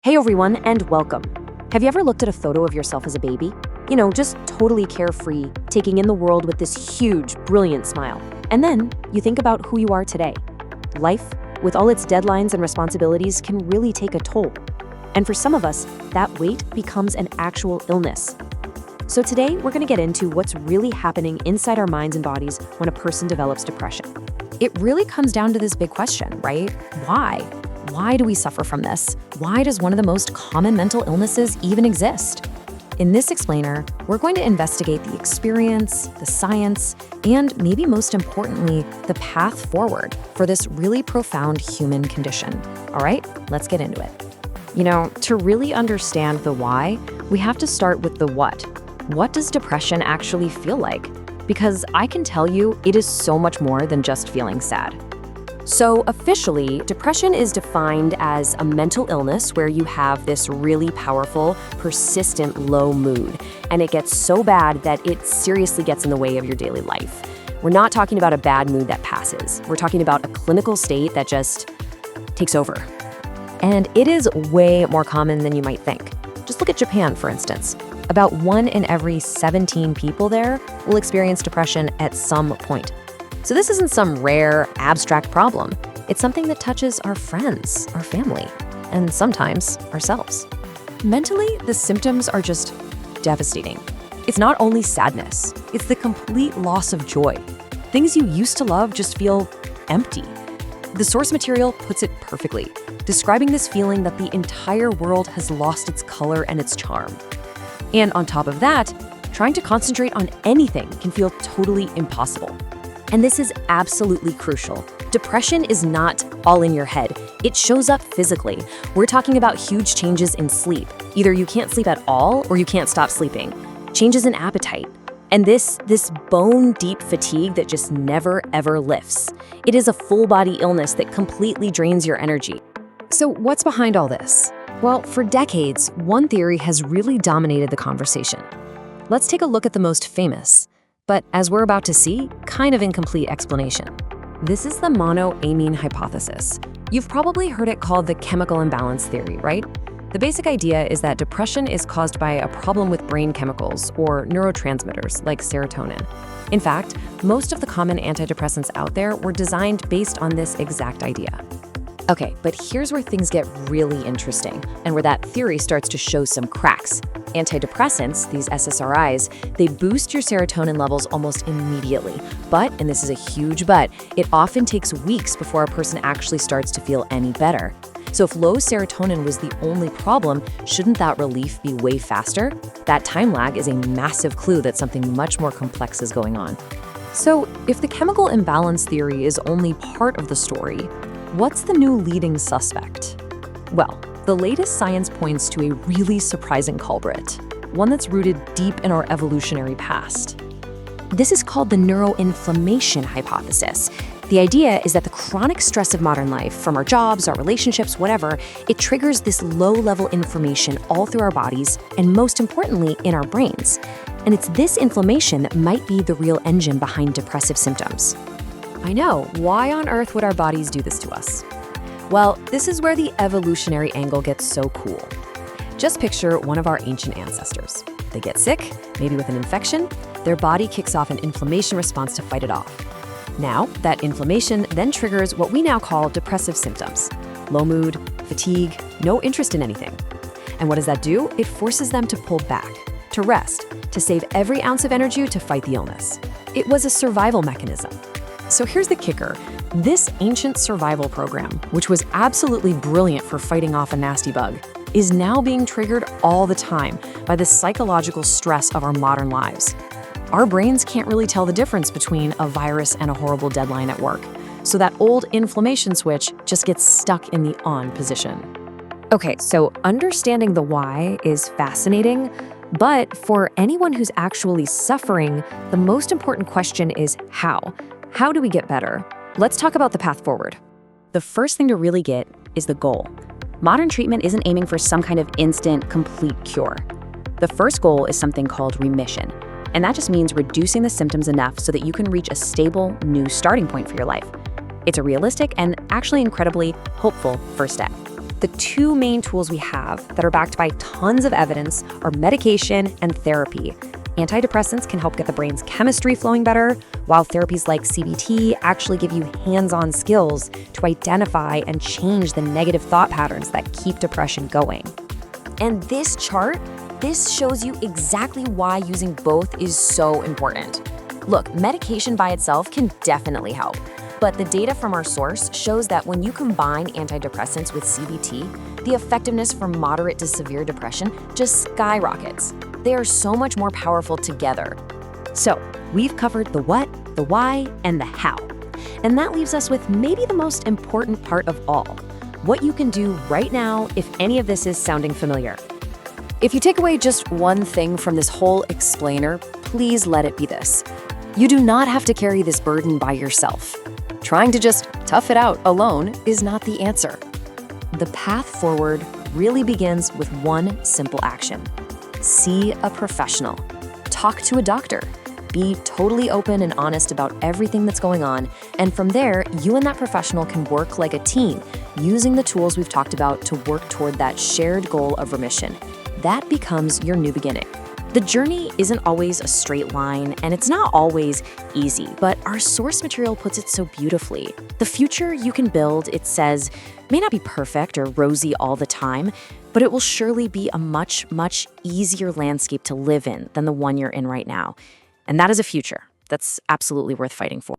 Hey everyone, and welcome. Have you ever looked at a photo of yourself as a baby? Just totally carefree, taking in the world with this huge, brilliant smile. And then you think about who you are today. Life, with all its deadlines and responsibilities, can really take a toll. And for some of us, that weight becomes an actual illness. So today, we're going to get into what's really happening inside our minds and bodies when a person develops depression. It really comes down to this big question, right? Why? Why do we suffer from this? Why does one of the most common mental illnesses even exist? In this explainer, we're going to investigate the experience, the science, and maybe most importantly, the path forward for this really profound human condition. All right, let's get into it. To really understand the why, we have to start with the what. What does depression actually feel like? Because I can tell you, it is so much more than just feeling sad. So officially, depression is defined as a mental illness where you have this really powerful, persistent low mood, and it gets so bad that it seriously gets in the way of your daily life. We're not talking about a bad mood that passes. We're talking about a clinical state that just takes over. And it is way more common than you might think. Just look at Japan, for instance. About 1 in every 17 people there will experience depression at some point. So this isn't some rare, abstract problem. It's something that touches our friends, our family, and sometimes ourselves. Mentally, the symptoms are just devastating. It's not only sadness, it's the complete loss of joy. Things you used to love just feel empty. The source material puts it perfectly, describing this feeling that the entire world has lost its color and its charm. And on top of that, trying to concentrate on anything can feel totally impossible. And this is absolutely crucial. Depression is not all in your head. It shows up physically. We're talking about huge changes in sleep. Either you can't sleep at all or you can't stop sleeping. Changes in appetite. And this bone-deep fatigue that just never, ever lifts. It is a full-body illness that completely drains your energy. So what's behind all this? Well, for decades, one theory has really dominated the conversation. Let's take a look at the most famous, but as we're about to see, kind of incomplete explanation. This is the monoamine hypothesis. You've probably heard it called the chemical imbalance theory, right? The basic idea is that depression is caused by a problem with brain chemicals or neurotransmitters like serotonin. In fact, most of the common antidepressants out there were designed based on this exact idea. Okay, but here's where things get really interesting and where that theory starts to show some cracks. Antidepressants, these SSRIs, they boost your serotonin levels almost immediately. But, and this is a huge but, it often takes weeks before a person actually starts to feel any better. So if low serotonin was the only problem, shouldn't that relief be way faster? That time lag is a massive clue that something much more complex is going on. So if the chemical imbalance theory is only part of the story, what's the new leading suspect? Well, the latest science points to a really surprising culprit, one that's rooted deep in our evolutionary past. This is called the neuroinflammation hypothesis. The idea is that the chronic stress of modern life, from our jobs, our relationships, whatever, it triggers this low-level inflammation all through our bodies, and most importantly, in our brains. And it's this inflammation that might be the real engine behind depressive symptoms. I know, why on earth would our bodies do this to us? Well, this is where the evolutionary angle gets so cool. Just picture one of our ancient ancestors. They get sick, maybe with an infection, their body kicks off an inflammation response to fight it off. Now, that inflammation then triggers what we now call depressive symptoms. Low mood, fatigue, no interest in anything. And what does that do? It forces them to pull back, to rest, to save every ounce of energy to fight the illness. It was a survival mechanism. So here's the kicker. This ancient survival program, which was absolutely brilliant for fighting off a nasty bug, is now being triggered all the time by the psychological stress of our modern lives. Our brains can't really tell the difference between a virus and a horrible deadline at work. So that old inflammation switch just gets stuck in the on position. Okay, so understanding the why is fascinating, but for anyone who's actually suffering, the most important question is how. How do we get better? Let's talk about the path forward. The first thing to really get is the goal. Modern treatment isn't aiming for some kind of instant, complete cure. The first goal is something called remission, and that just means reducing the symptoms enough so that you can reach a stable, new starting point for your life. It's a realistic and actually incredibly hopeful first step. The two main tools we have that are backed by tons of evidence are medication and therapy. Antidepressants can help get the brain's chemistry flowing better, while therapies like CBT actually give you hands-on skills to identify and change the negative thought patterns that keep depression going. And this chart, this shows you exactly why using both is so important. Look, medication by itself can definitely help, but the data from our source shows that when you combine antidepressants with CBT, the effectiveness for moderate to severe depression just skyrockets. They are so much more powerful together. So, we've covered the what, the why, and the how. And that leaves us with maybe the most important part of all, what you can do right now if any of this is sounding familiar. If you take away just one thing from this whole explainer, please let it be this. You do not have to carry this burden by yourself. Trying to just tough it out alone is not the answer. The path forward really begins with one simple action. See a professional. Talk to a doctor. Be totally open and honest about everything that's going on, and from there, you and that professional can work like a team, using the tools we've talked about to work toward that shared goal of remission. That becomes your new beginning. The journey isn't always a straight line, and it's not always easy, but our source material puts it so beautifully. The future you can build, it says, may not be perfect or rosy all the time, but it will surely be a much, much easier landscape to live in than the one you're in right now. And that is a future that's absolutely worth fighting for.